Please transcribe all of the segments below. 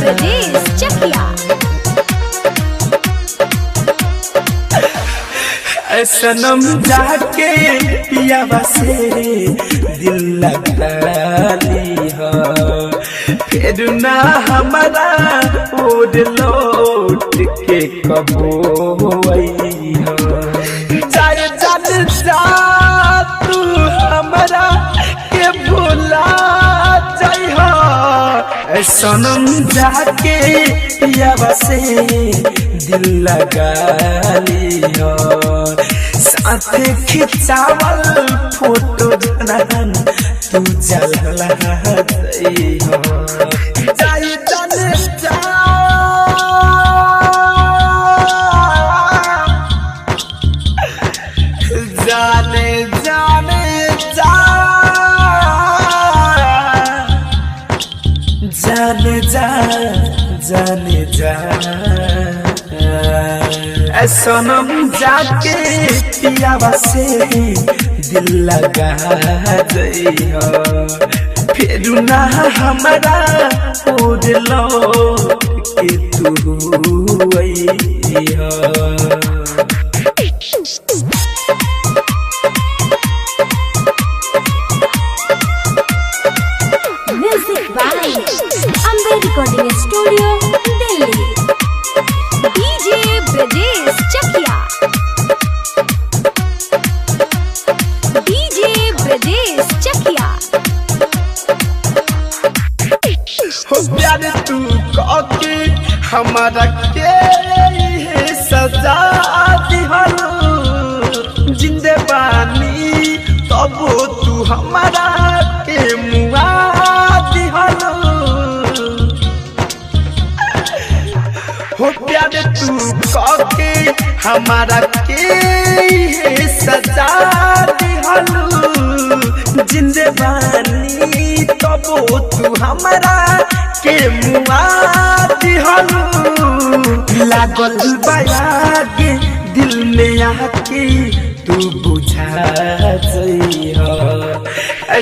ब्रजेश चकिया। सनम जाके पियावा से दिल लगा ली हो, फिर ना हमारा ओर लौट के कबो आई हो। जाए जान जा तू हमारा के भुला जाई हो, सनम जाके पियावा से दिल लगा ली हो। साथे खिंचावल फोटो जनान तू जलला गई हो। जाए जाने जा जाने जाने जा जाने जा जाने जा सनम जाके पियावा से दिल लगा गई हो, फिर ना हमारा ओर लौट के तू आई हो। Music by Ambe recording studio Delhi. DJ Brajesh Chakiya. DJ Brajesh Chakiya. हो प्यार तू के हमारा के सजा दिहलो, जिंदे बानी तब तू हमारा के मुआ दिहलो। हो प्यार तू के हमारा के सजा दिहलो, जिंदे बानी तब तू हमारा के मुआ दिहलो। लागल बायागे दिल में आके तू बुझा जइहो,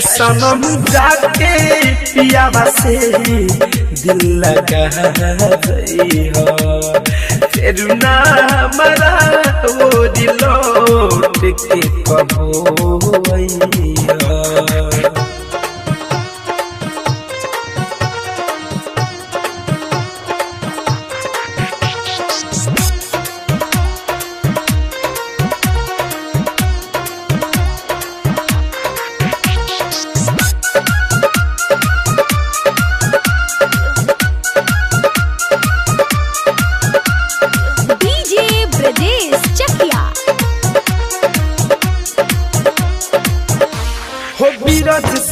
सनम जाके पियावा से दिल लगा जइहो, फिर ना हमारा वो दिल लौट के कबो आइहो।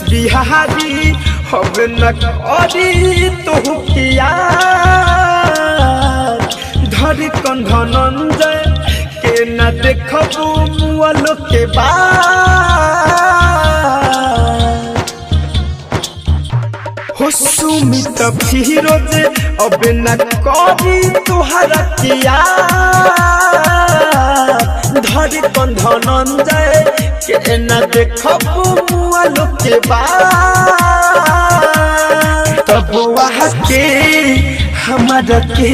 बिहारी अब न करी तो किया, धर धनंजय के न देखबू मुअलो के बाद। हो सुमित फिरोज अब न करी तुहरा किया, धर धनंजय के न देखबू मुअलो के बाद। तब वहाँ के हमारा के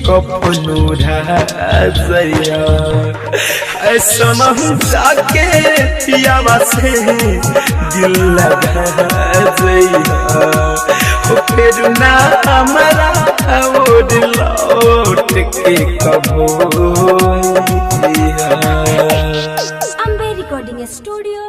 कपनो राजया, सनम जाके पियावा से दिल लगा जइहा, फिर ना हमारा वो दिल लौट के कबो आइहा। Ambe recording studio